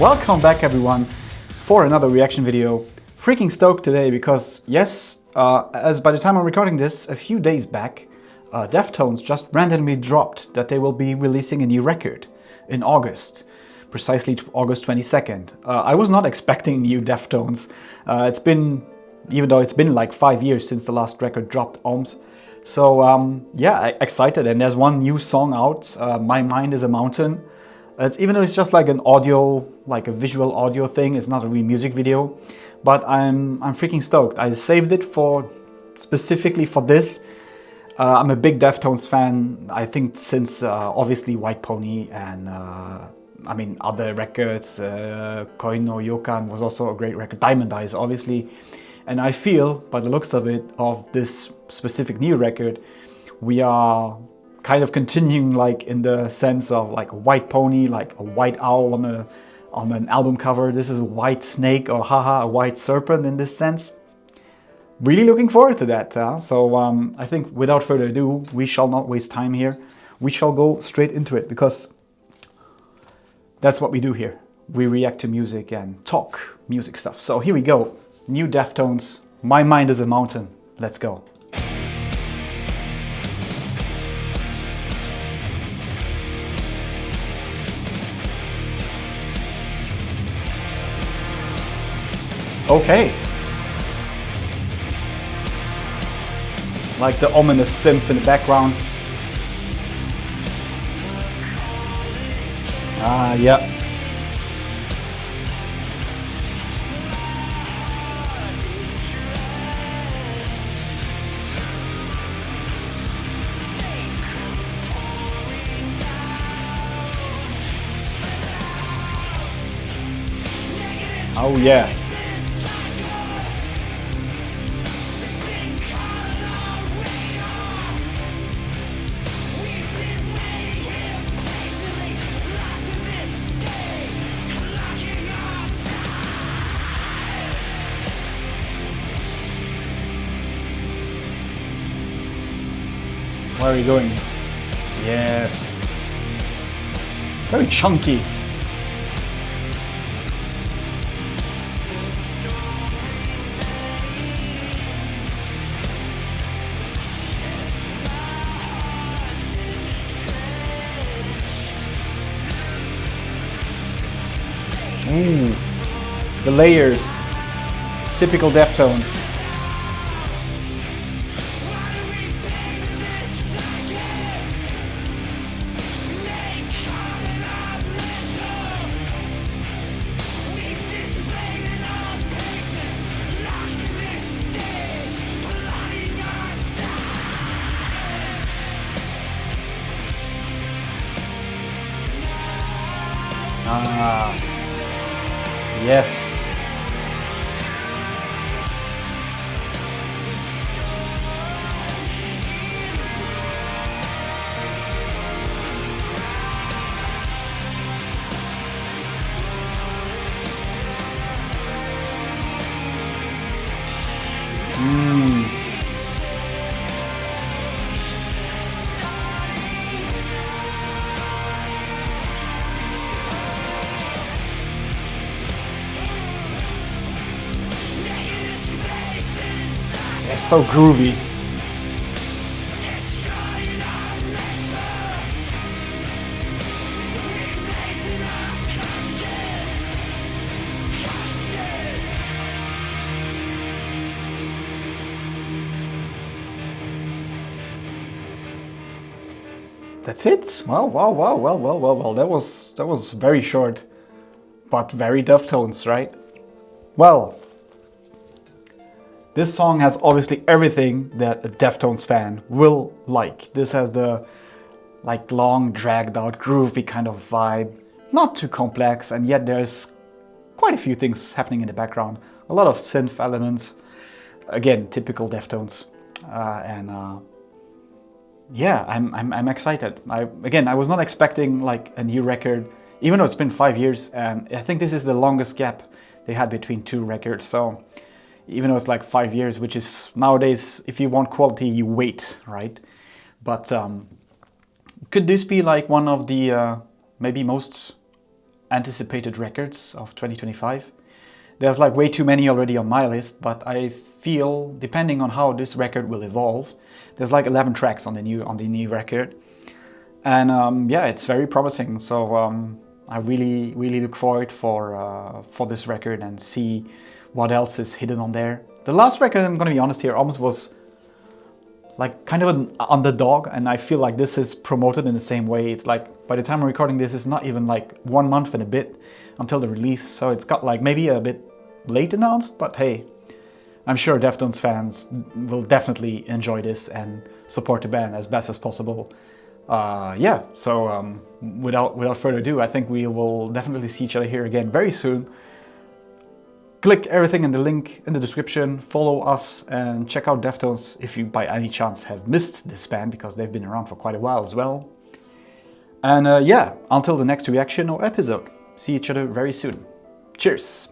Welcome back everyone for another reaction video. Freaking stoked today because yes, as by the time I'm recording this, a few days back, Deftones just randomly dropped that they will be releasing a new record in August, precisely August 22nd. I was not expecting new Deftones. Even though it's been like 5 years since the last record dropped, almost. So yeah, excited, and there's one new song out, My Mind is a Mountain. Even though it's just like an audio, like a visual audio thing, it's not a real music video, but I'm freaking stoked. I saved it specifically for this. I'm a big Deftones fan, I think since obviously White Pony and I mean other records, Koi no Yokan was also a great record, Diamond Eyes obviously, and I feel by the looks of it, of this specific new record, we are kind of continuing like in the sense of like a white pony, like a white owl on an album cover. This is a white snake, or haha, a white serpent in this sense. Really looking forward to that. So I think without further ado, we shall not waste time here. We shall go straight into it because that's what we do here. We react to music and talk music stuff. So here we go. New Deftones, My Mind is a Mountain. Let's go. Okay. Like the ominous synth in the background. Ah, yeah. Oh yeah. Where are we going? Yes. Very chunky. Ooh, the layers. Typical Deftones. Ah, yes. It's so groovy. That's it? Well. That was very short, but very Deftones, right? Well, this song has obviously everything that a Deftones fan will like. This has the like long, dragged out, groovy kind of vibe. Not too complex, and yet there's quite a few things happening in the background. A lot of synth elements. Again, typical Deftones. Yeah, I'm excited. I was not expecting like a new record, even though it's been 5 years, and I think this is the longest gap they had between two records. So even though it's like 5 years, which is nowadays, if you want quality, you wait, right? But could this be like one of the maybe most anticipated records of 2025. There's like way too many already on my list, but I feel, depending on how this record will evolve, there's like 11 tracks on the new record, and yeah, it's very promising. So I really look forward for this record and see what else is hidden on there. The last record, I'm gonna be honest here, almost was like kind of an underdog, and I feel like this is promoted in the same way. It's like by the time I'm recording this, it's not even like 1 month and a bit until the release, so it's got like maybe a bit late announced, but hey, I'm sure Deftones fans will definitely enjoy this and support the band as best as possible. Yeah, so without further ado, I think we will definitely see each other here again very soon. Click everything in the link in the description, follow us, and check out Deftones if you by any chance have missed this band, because they've been around for quite a while as well. And yeah, until the next reaction or episode, see each other very soon. Cheers!